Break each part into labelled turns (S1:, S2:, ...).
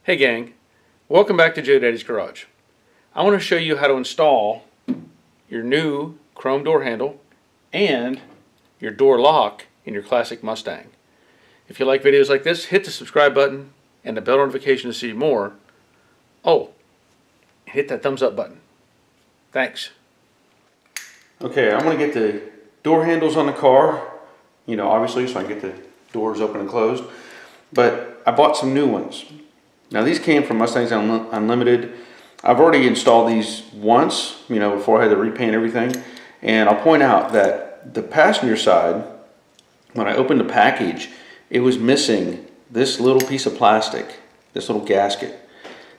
S1: Hey gang, welcome back to Jade's Garage. I want to show you how to install your new chrome door handle and your door lock in your classic Mustang. If you like videos like this, hit the subscribe button and the bell notification to see more. Oh, hit that thumbs up button. Thanks.
S2: Okay, I'm going to get the door handles on the car, obviously, so I can get the doors open and closed. But I bought some new ones. Now these came from Mustangs Unlimited. I've already installed these once, before I had to repaint everything. And I'll point out that the passenger side, when I opened the package, it was missing this little piece of plastic, this little gasket.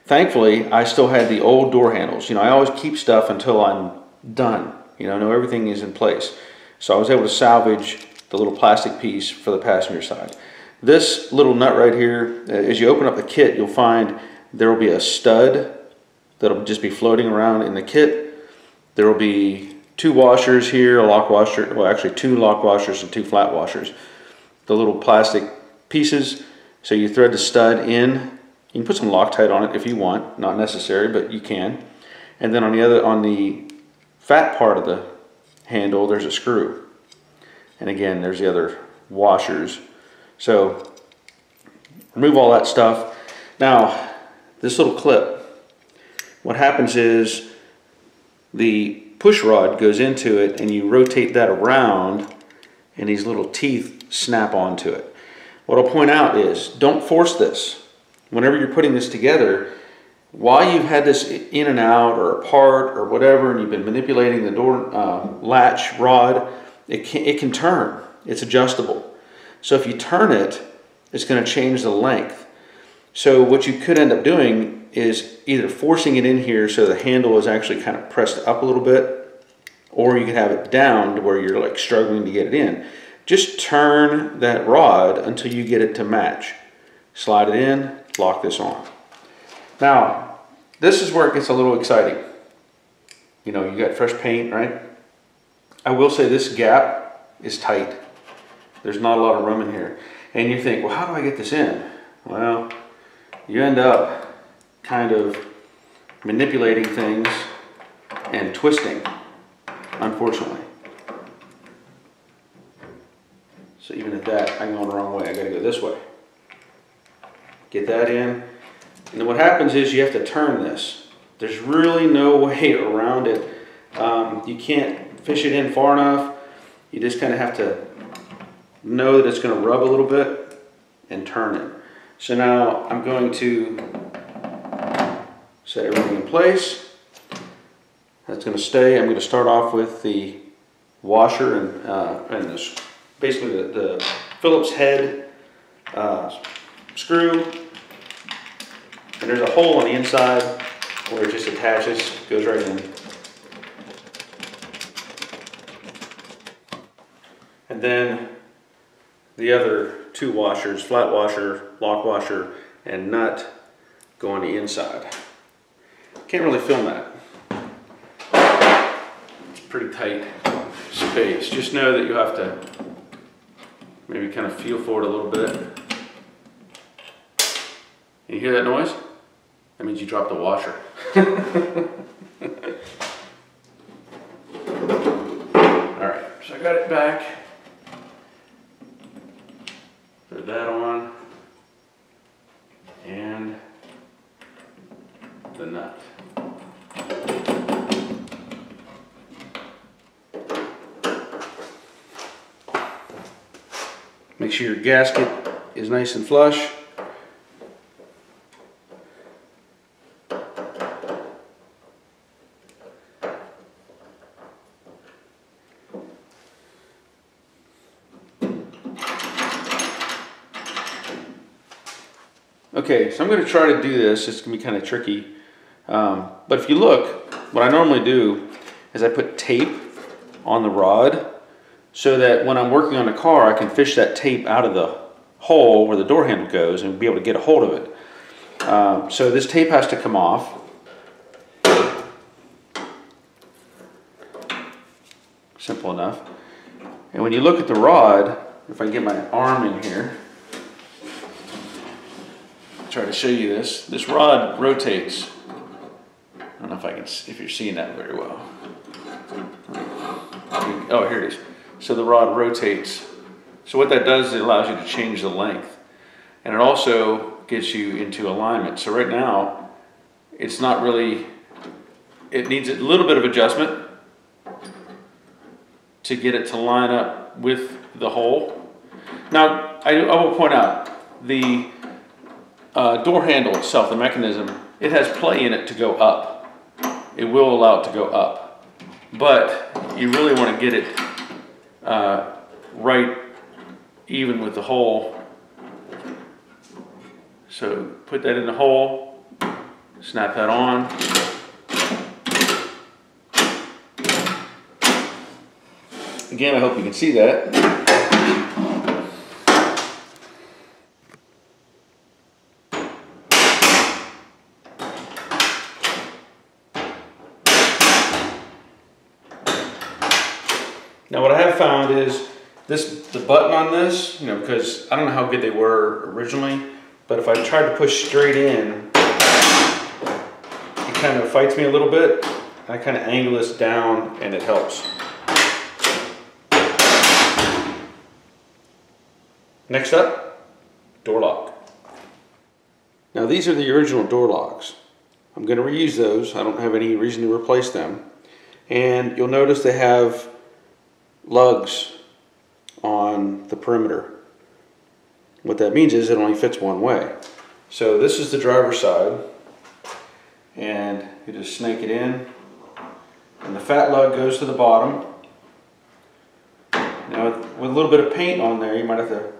S2: Thankfully, I still had the old door handles. I always keep stuff until I'm done. Know everything is in place. So I was able to salvage the little plastic piece for the passenger side. This little nut right here, as you open up the kit, you'll find there will be a stud that'll just be floating around in the kit. There will be two washers here, a lock washer, well actually two lock washers and two flat washers. The little plastic pieces, so you thread the stud in. You can put some Loctite on it if you want, not necessary, but you can. And then on the fat part of the handle, there's a screw. And again, there's the other washers. So remove all that stuff. Now, this little clip, what happens is the push rod goes into it and you rotate that around and these little teeth snap onto it. What I'll point out is don't force this. Whenever you're putting this together, while you've had this in and out or apart or whatever, and you've been manipulating the door latch rod, it can turn. It's adjustable. So if you turn it, it's going to change the length. So what you could end up doing is either forcing it in here so the handle is actually kind of pressed up a little bit, or you could have it down to where you're like struggling to get it in. Just turn that rod until you get it to match. Slide it in, lock this on. Now, this is where it gets a little exciting. You got fresh paint, right? I will say this gap is tight. There's not a lot of room in here. And you think, well, how do I get this in? Well, you end up kind of manipulating things and twisting, unfortunately. So even at that, I'm going the wrong way. I gotta go this way. Get that in. And then what happens is you have to turn this. There's really no way around it. You can't fish it in far enough. You just kind of have to know that it's going to rub a little bit and turn it. So now I'm going to set everything in place. That's going to stay. I'm going to start off with the washer and basically the Phillips head screw. And there's a hole on the inside where it just attaches, goes right in. And then the other two washers, flat washer, lock washer, and nut go on the inside. Can't really film that. It's pretty tight space. Just know that you have to maybe kind of feel for it a little bit. You hear that noise? That means you dropped the washer. Alright, so I got it back. Put that on. And the nut. Make sure your gasket is nice and flush. Okay, so I'm going to try to do this. It's going to be kind of tricky. But if you look, what I normally do is I put tape on the rod so that when I'm working on the car, I can fish that tape out of the hole where the door handle goes and be able to get a hold of it. So this tape has to come off. Simple enough. And when you look at the rod, if I can get my arm in here, try to show you this. This rod rotates. I don't know if I can, if you're seeing that very well. Oh, here it is. So the rod rotates. So what that does is it allows you to change the length. And it also gets you into alignment. So right now, it's not really, it needs a little bit of adjustment to get it to line up with the hole. Now, I will point out, the door handle itself, the mechanism, it has play in it to go up. It will allow it to go up. But you really want to get it right even with the hole. So put that in the hole, snap that on. Again, I hope you can see that. Now what I have found is the button on this, you know, because I don't know how good they were originally, but if I tried to push straight in, it kind of fights me a little bit. I kind of angle this down and it helps. Next up, door lock. Now these are the original door locks. I'm going to reuse those. I don't have any reason to replace them. And you'll notice they have lugs on the perimeter. What that means is it only fits one way. So this is the driver's side, and you just snake it in, and the fat lug goes to the bottom. Now with a little bit of paint on there, you might have to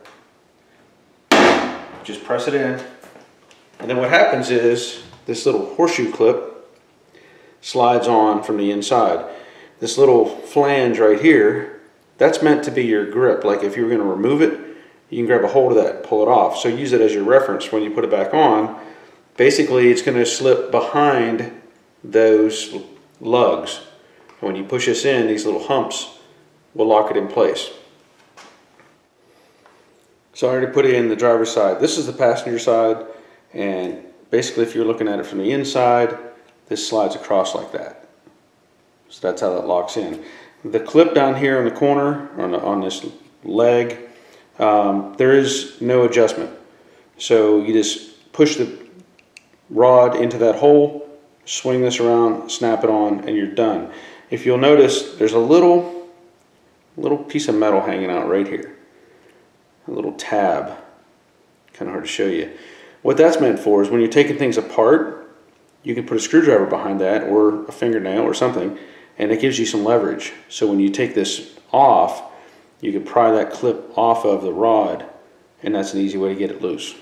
S2: just press it in, and then what happens is this little horseshoe clip slides on from the inside. This little flange right here, that's meant to be your grip. Like if you were going to remove it, you can grab a hold of that and pull it off. So use it as your reference when you put it back on. Basically, it's going to slip behind those lugs. When you push this in, these little humps will lock it in place. So I already put it in the driver's side. This is the passenger side, and basically if you're looking at it from the inside, this slides across like that. So that's how that locks in. The clip down here in the corner, on this leg, there is no adjustment. So you just push the rod into that hole, swing this around, snap it on, and you're done. If you'll notice, there's a little piece of metal hanging out right here. A little tab. Kind of hard to show you. What that's meant for is when you're taking things apart, you can put a screwdriver behind that or a fingernail or something, and it gives you some leverage. So when you take this off, you can pry that clip off of the rod, and that's an easy way to get it loose.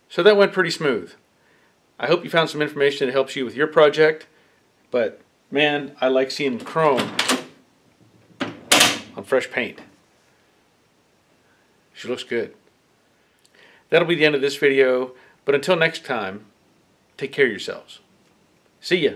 S1: So that went pretty smooth. I hope you found some information that helps you with your project, but man, I like seeing chrome on fresh paint. She looks good. That'll be the end of this video, but until next time, take care of yourselves. See ya.